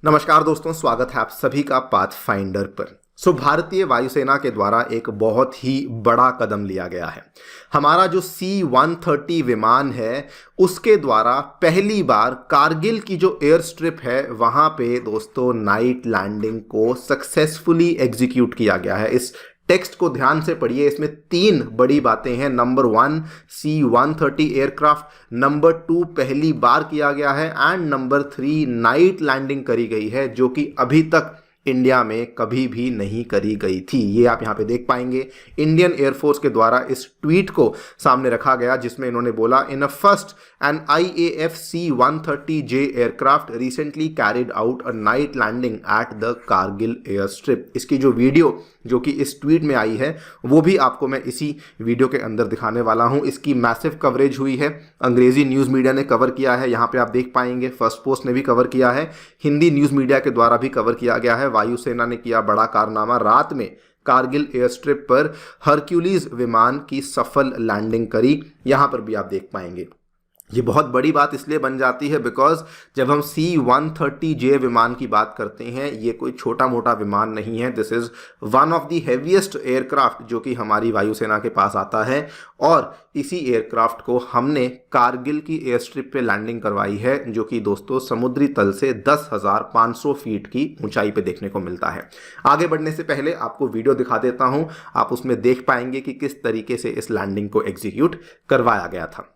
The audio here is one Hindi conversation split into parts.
नमस्कार दोस्तों, स्वागत है आप सभी का पाथफाइंडर पर। भारतीय वायुसेना के द्वारा एक बहुत ही बड़ा कदम लिया गया है। हमारा जो C-130 विमान है उसके द्वारा पहली बार कारगिल की जो एयर स्ट्रिप है वहां पे दोस्तों नाइट लैंडिंग को सक्सेसफुली एग्जीक्यूट किया गया है। इस टेक्स्ट को ध्यान से पढ़िए, इसमें 3 बड़ी बातें हैं। नंबर 1 C-130 एयरक्राफ्ट, नंबर 2 पहली बार किया गया है एंड नंबर 3 नाइट लैंडिंग करी गई है जो कि अभी तक इंडिया में कभी भी नहीं करी गई थी। ये आप यहाँ पे देख पाएंगे। इंडियन एयरफोर्स के द्वारा इस ट्वीट को सामने रखा गया जिसमें इन्होंने बोला, in a first an IAF C-130J aircraft recently carried out a night landing at the Kargil air strip. इसकी जो वीडियो जो कि इस ट्वीट में आई है वो भी आपको मैं इसी वीडियो के अंदर दिखाने वाला हूं। इसकी मैसिव कवरेज हुई है, अंग्रेजी न्यूज़ मीडिया ने कवर किया है, यहाँ पे आप देख पाएंगे फर्स्ट पोस्ट ने भी कवर किया है, हिंदी न्यूज़ मीडिया के द्वारा भी कवर किया गया है। वायुसेना ने किया बड़ा कारनामा, रात में कारगिल एयर स्ट्रिप पर हरक्यूलिस विमान की सफल लैंडिंग करी, यहाँ पर भी आप देख पाएंगे। ये बहुत बड़ी बात इसलिए बन जाती है बिकॉज जब हम C-130J विमान की बात करते हैं ये कोई छोटा मोटा विमान नहीं है। This is one of the heaviest aircraft जो कि हमारी वायुसेना के पास आता है और इसी एयरक्राफ्ट को हमने कारगिल की एयर स्ट्रिप पे लैंडिंग करवाई है जो कि दोस्तों समुद्री तल से 10,500 फीट की ऊंचाई पे देखने को मिलता है। आगे बढ़ने से पहले आपको वीडियो दिखा देता हूं, आप उसमें देख पाएंगे कि किस तरीके से इस लैंडिंग को एग्जीक्यूट करवाया गया था।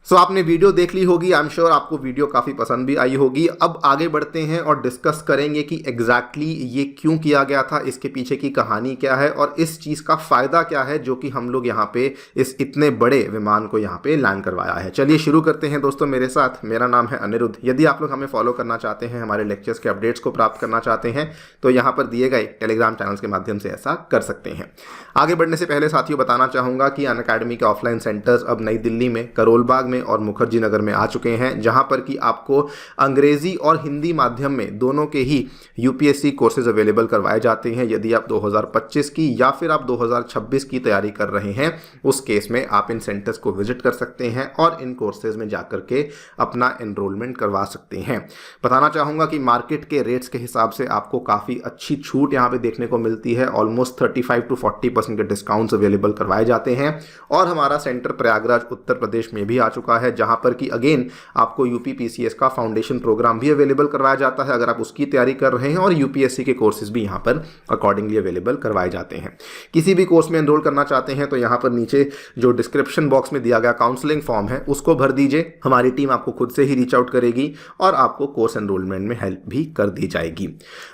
आपने वीडियो देख ली होगी, आई एम श्योर आपको वीडियो काफ़ी पसंद भी आई होगी। अब आगे बढ़ते हैं और डिस्कस करेंगे कि एग्जैक्टली ये क्यों किया गया था, इसके पीछे की कहानी क्या है और इस चीज़ का फ़ायदा क्या है जो कि हम लोग यहाँ पे इस इतने बड़े विमान को यहाँ पे लैंड करवाया है। चलिए शुरू करते हैं दोस्तों मेरे साथ। मेरा नाम है अनिरुद्ध। यदि आप लोग हमें फॉलो करना चाहते हैं, हमारे लेक्चर्स के अपडेट्स को प्राप्त करना चाहते हैं तो यहाँ पर दिए गए टेलीग्राम चैनल्स के माध्यम से ऐसा कर सकते हैं। आगे बढ़ने से पहले साथियों बताना चाहूँगा कि अनअकैडमी के ऑफलाइन सेंटर्स अब नई दिल्ली में, करोल बाग में और मुखर्जी नगर में आ चुके हैं, जहां पर कि आपको अंग्रेजी और हिंदी माध्यम में दोनों के ही यूपीएससी कोर्सेज अवेलेबल करवाए जाते हैं। यदि आप 2025 की या फिर आप 2026 की तैयारी कर रहे हैं उस केस में आप इन सेंटर्स को विजिट कर सकते हैं और इन कोर्सेज में जाकर के अपना एनरोलमेंट करवा सकते हैं। बताना चाहूँगा कि मार्केट के रेट्स के हिसाब से आपको काफ़ी अच्छी छूट यहाँ पे देखने को मिलती है। ऑलमोस्ट 35 to 40% के डिस्काउंट्स अवेलेबल करवाए जाते हैं और हमारा सेंटर प्रयागराज उत्तर प्रदेश में भी आ चुका है, जहां पर कि अगेन आपको यूपीपीसीएस का फाउंडेशन प्रोग्राम भी अवेलेबल करवाया जाता है अगर आप उसकी तैयारी कर रहे हैं, और यूपीएससी के कोर्सेज भी यहां पर अकॉर्डिंगली अवेलेबल करवाए जाते हैं। किसी भी कोर्स में एनरोल करना चाहते हैं तो यहां पर नीचे जो डिस्क्रिप्शन बॉक्स में दिया गया काउंसलिंग फॉर्म है उसको भर दीजिए। हमारी टीम आपको खुद से ही रीच आउट करेगी और आपको कोर्स एनरोलमेंट में हेल्प भी कर दी जाएगी।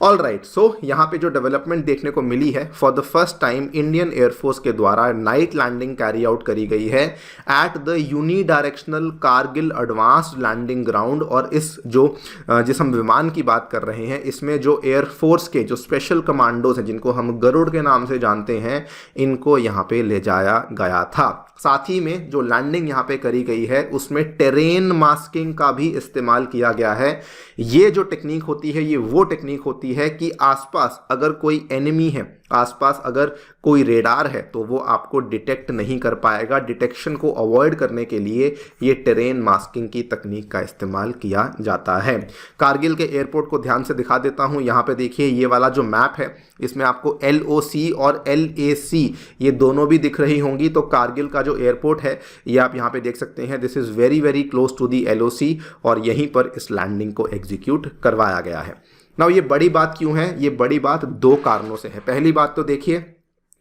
ऑल राइट, सो यहाँ पे जो डेवलपमेंट देखने को मिली है, for the first time Indian air force के द्वारा नाइट लैंडिंग कैरी आउट करी गई है at the unidirectional Kargil advanced landing ground. और जिस हम विमान की बात कर रहे हैं इसमें जो एयरफोर्स के जो स्पेशल कमांडोज हैं जिनको हम गरुड़ के नाम से जानते हैं, इनको यहाँ पे ले जाया गया था। साथ ही में जो लैंडिंग यहाँ पे करी गई है उसमें टेरेन मास्किंग का भी इस्तेमाल किया गया है। ये जो टेक्निक होती है ये वो टेक्निक होती है कि आसपास अगर कोई एनिमी है, आसपास अगर कोई रेडार है तो वो आपको डिटेक्ट नहीं कर पाएगा। डिटेक्शन को अवॉइड करने के लिए ये टेरेन मास्किंग की तकनीक का इस्तेमाल किया जाता है। कारगिल के एयरपोर्ट को ध्यान से दिखा देता हूँ। यहाँ पे देखिए ये वाला जो मैप है इसमें आपको LOC और LAC ये दोनों भी दिख रही होंगी। तो कारगिल का जो एयरपोर्ट है ये आप यहाँ पे देख सकते हैं, this is very very close to the LOC और यहीं पर इस लैंडिंग को एग्जीक्यूट करवाया गया है। ना ये बड़ी बात क्यों है? ये बड़ी बात दो कारणों से है। पहली बात तो देखिए,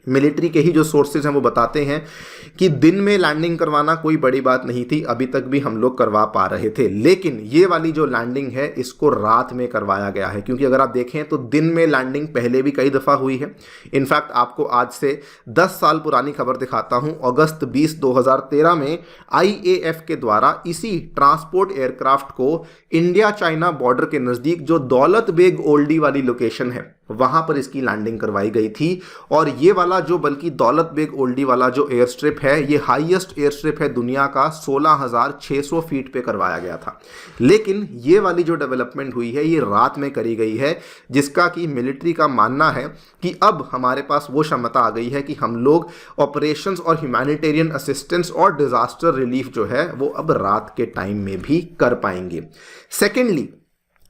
मिलिट्री के ही जो सोर्सेज हैं वो बताते हैं कि दिन में लैंडिंग करवाना कोई बड़ी बात नहीं थी, अभी तक भी हम लोग करवा पा रहे थे, लेकिन ये वाली जो लैंडिंग है इसको रात में करवाया गया है। क्योंकि अगर आप देखें तो दिन में लैंडिंग पहले भी कई दफ़ा हुई है। इनफैक्ट आपको आज से 10 साल पुरानी खबर दिखाता हूं। अगस्त 20, 2013 में IAF के द्वारा इसी ट्रांसपोर्ट एयरक्राफ्ट को इंडिया चाइना बॉर्डर के नज़दीक जो दौलत बेग ओल्डी वाली लोकेशन है वहां पर इसकी लैंडिंग करवाई गई थी। और ये वाला जो बल्कि दौलत बेग ओल्डी वाला जो एयर स्ट्रिप है, ये हाईएस्ट एयर स्ट्रिप है दुनिया का, 16,600 फीट पे करवाया गया था। लेकिन ये वाली जो डेवलपमेंट हुई है ये रात में करी गई है, जिसका कि मिलिट्री का मानना है कि अब हमारे पास वो क्षमता आ गई है कि हम लोग ऑपरेशंस और ह्यूमैनिटेरियन असिस्टेंस और डिजास्टर रिलीफ जो है वो अब रात के टाइम में भी कर पाएंगे।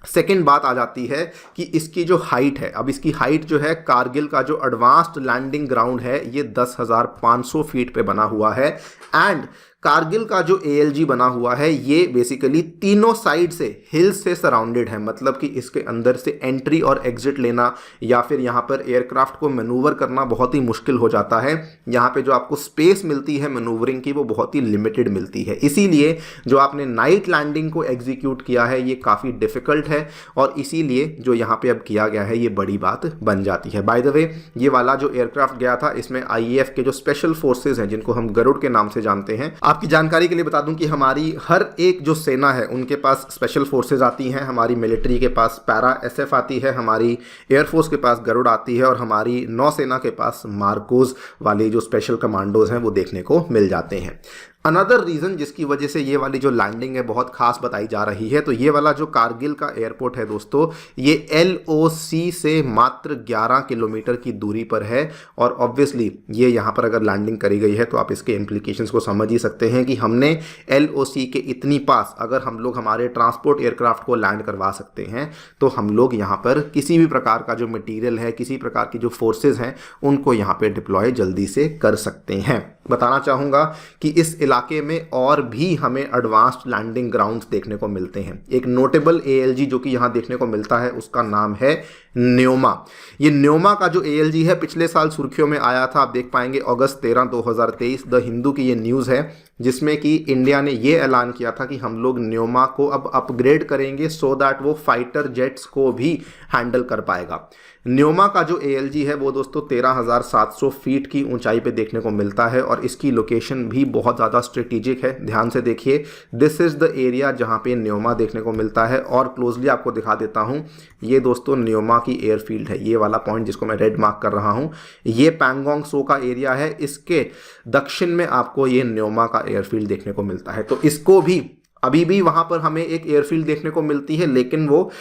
सेकेंड बात आ जाती है कि इसकी जो हाइट है, अब इसकी हाइट जो है, कारगिल का जो एडवांस्ड लैंडिंग ग्राउंड है ये 10,500 फीट पे बना हुआ है। एंड कारगिल का जो ALG बना हुआ है ये बेसिकली तीनों साइड से हिल्स से सराउंडेड है। मतलब कि इसके अंदर से एंट्री और एग्जिट लेना या फिर यहाँ पर एयरक्राफ्ट को मैनूवर करना बहुत ही मुश्किल हो जाता है। यहाँ पे जो आपको स्पेस मिलती है मैनूवरिंग की वो बहुत ही लिमिटेड मिलती है। इसीलिए जो आपने नाइट लैंडिंग को एग्जीक्यूट किया है ये काफ़ी डिफिकल्ट है, और इसीलिए जो यहाँ पे अब किया गया है ये बड़ी बात बन जाती है। बाय द वे, ये वाला जो एयरक्राफ्ट गया था इसमें IAF के जो स्पेशल फोर्सेज हैं, जिनको हम गरुड़ के नाम से जानते हैं, आपकी जानकारी के लिए बता दूं कि हमारी हर एक जो सेना है उनके पास स्पेशल फोर्सेज आती हैं। हमारी मिलिट्री के पास पैरा SF आती है, हमारी एयरफोर्स के पास गरुड़ आती है, और हमारी नौसेना के पास मार्कोज वाले जो स्पेशल कमांडोज हैं वो देखने को मिल जाते हैं। अनदर रीज़न जिसकी वजह से ये वाली जो लैंडिंग है बहुत खास बताई जा रही है, तो ये वाला जो कारगिल का एयरपोर्ट है दोस्तों, ये LOC से मात्र 11 किलोमीटर की दूरी पर है। और ऑब्वियसली ये यहाँ पर अगर लैंडिंग करी गई है तो आप इसके इम्प्लीकेशंस को समझ ही सकते हैं कि हमने LOC के इतनी पास अगर हम लोग हमारे ट्रांसपोर्ट एयरक्राफ्ट को लैंड करवा सकते हैं तो हम लोग यहाँ पर किसी भी प्रकार का जो मटीरियल है, किसी प्रकार की जो फोर्सेज हैं उनको यहाँ पर डिप्लॉय जल्दी से कर सकते हैं। बताना चाहूँगा कि इस इलाके में और भी हमें एडवांस्ड लैंडिंग ग्राउंड्स देखने को मिलते हैं। एक नोटेबल ALG जो कि यहाँ देखने को मिलता है उसका नाम है न्योमा। ये न्योमा का जो ALG है पिछले साल सुर्खियों में आया था, आप देख पाएंगे अगस्त 13, 2023 द हिंदू की ये न्यूज़ है, जिसमें कि इंडिया ने ये ऐलान किया था कि हम लोग न्योमा को अब अपग्रेड करेंगे सो दैट वो फाइटर जेट्स को भी हैंडल कर पाएगा। न्योमा का जो ALG है वो दोस्तों 13,700 फीट की ऊंचाई पे देखने को मिलता है, और इसकी लोकेशन भी बहुत ज़्यादा स्ट्रेटेजिक है। ध्यान से देखिए, दिस इज़ द एरिया जहाँ पे न्योमा देखने को मिलता है। और क्लोजली आपको दिखा देता हूँ, ये दोस्तों न्योमा की एयरफील्ड है। ये वाला पॉइंट जिसको मैं रेड मार्क कर रहा हूँ ये पैंगोंग सो का एरिया है। इसके दक्षिण में आपको ये न्योमा का एयरफील्ड देखने को मिलता है। तो इसको भी अभी भी वहाँ पर हमें एक एयरफील्ड देखने को मिलती है, लेकिन वो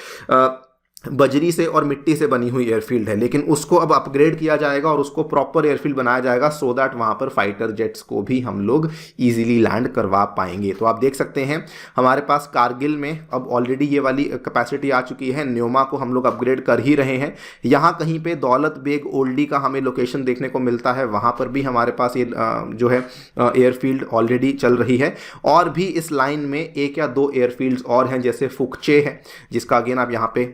बजरी से और मिट्टी से बनी हुई एयरफील्ड है, लेकिन उसको अब अपग्रेड किया जाएगा और उसको प्रॉपर एयरफील्ड बनाया जाएगा सो दैट वहाँ पर फाइटर जेट्स को भी हम लोग इजीली लैंड करवा पाएंगे। तो आप देख सकते हैं हमारे पास कारगिल में अब ऑलरेडी ये वाली कैपेसिटी आ चुकी है। न्योमा को हम लोग अपग्रेड कर ही रहे हैं। यहाँ कहीं पे दौलत बेग ओल्डी का हमें लोकेशन देखने को मिलता है, वहाँ पर भी हमारे पास ये जो है एयरफील्ड ऑलरेडी चल रही है। और भी इस लाइन में 1 या 2 एयरफील्ड्स और हैं, जैसे फुकचे है जिसका अगेन आप यहाँ पे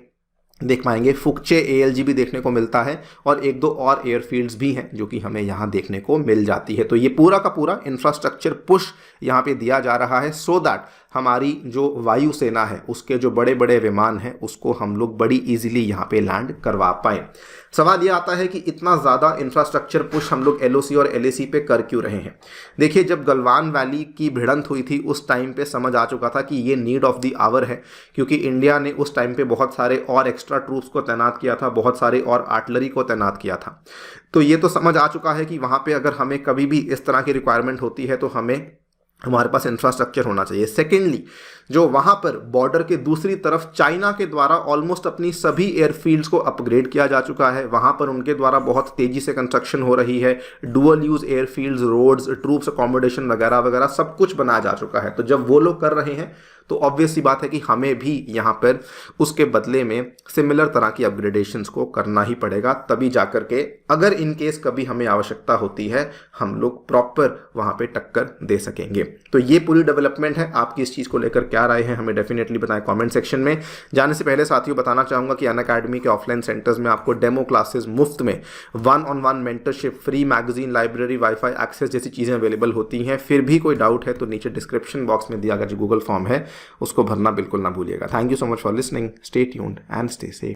देख पाएंगे, फुकचे ALG भी देखने को मिलता है, और 1-2 और एयरफील्ड्स भी हैं जो कि हमें यहाँ देखने को मिल जाती है। तो ये पूरा का पूरा इंफ्रास्ट्रक्चर पुश यहाँ पे दिया जा रहा है सो दैट हमारी जो वायुसेना है उसके जो बड़े बड़े विमान हैं उसको हम लोग बड़ी इजीली यहाँ पे लैंड करवा पाएँ। सवाल ये आता है कि इतना ज़्यादा इंफ्रास्ट्रक्चर पुश हम लोग LOC और LAC पे कर क्यों रहे हैं। देखिए, जब गलवान वैली की भिड़ंत हुई थी उस टाइम पे समझ आ चुका था कि ये नीड ऑफ द आवर है, क्योंकि इंडिया ने उस टाइम पे बहुत सारे और एक्स्ट्रा ट्रूप्स को तैनात किया था, बहुत सारे और आर्टिलरी को तैनात किया था। तो ये तो समझ आ चुका है कि वहाँ पे अगर हमें कभी भी इस तरह की रिक्वायरमेंट होती है तो हमारे पास इंफ्रास्ट्रक्चर होना चाहिए। सेकेंडली, जो वहाँ पर बॉर्डर के दूसरी तरफ चाइना के द्वारा ऑलमोस्ट अपनी सभी एयरफील्ड्स को अपग्रेड किया जा चुका है। वहाँ पर उनके द्वारा बहुत तेज़ी से कंस्ट्रक्शन हो रही है। Dual use airfields, roads, troops accommodation वगैरह वगैरह सब कुछ बनाया जा चुका है। तो जब वो लोग कर रहे हैं तो ऑब्वियस सी बात है कि हमें भी यहाँ पर उसके बदले में सिमिलर तरह की अपग्रेडेशंस को करना ही पड़ेगा, तभी जाकर के अगर इन केस कभी हमें आवश्यकता होती है हम लोग प्रॉपर वहाँ पे टक्कर दे सकेंगे। तो ये पूरी डेवलपमेंट है। आपकी इस चीज़ को लेकर क्या राय है हमें डेफिनेटली बताएं कमेंट सेक्शन में। जाने से पहले साथियों बताना चाहूँगा कि अनअकैडमी के ऑफलाइन सेंटर्स में आपको डेमो क्लासेस मुफ्त में, 1-on-1 mentorship, free magazine, library, wifi access जैसी चीज़ें अवेलेबल होती हैं। फिर भी कोई डाउट है तो नीचे डिस्क्रिप्शन बॉक्स में दिया गया जो गूगल फॉर्म है उसको भरना बिल्कुल ना भूलिएगा। Thank you so much for listening. Stay tuned and stay safe.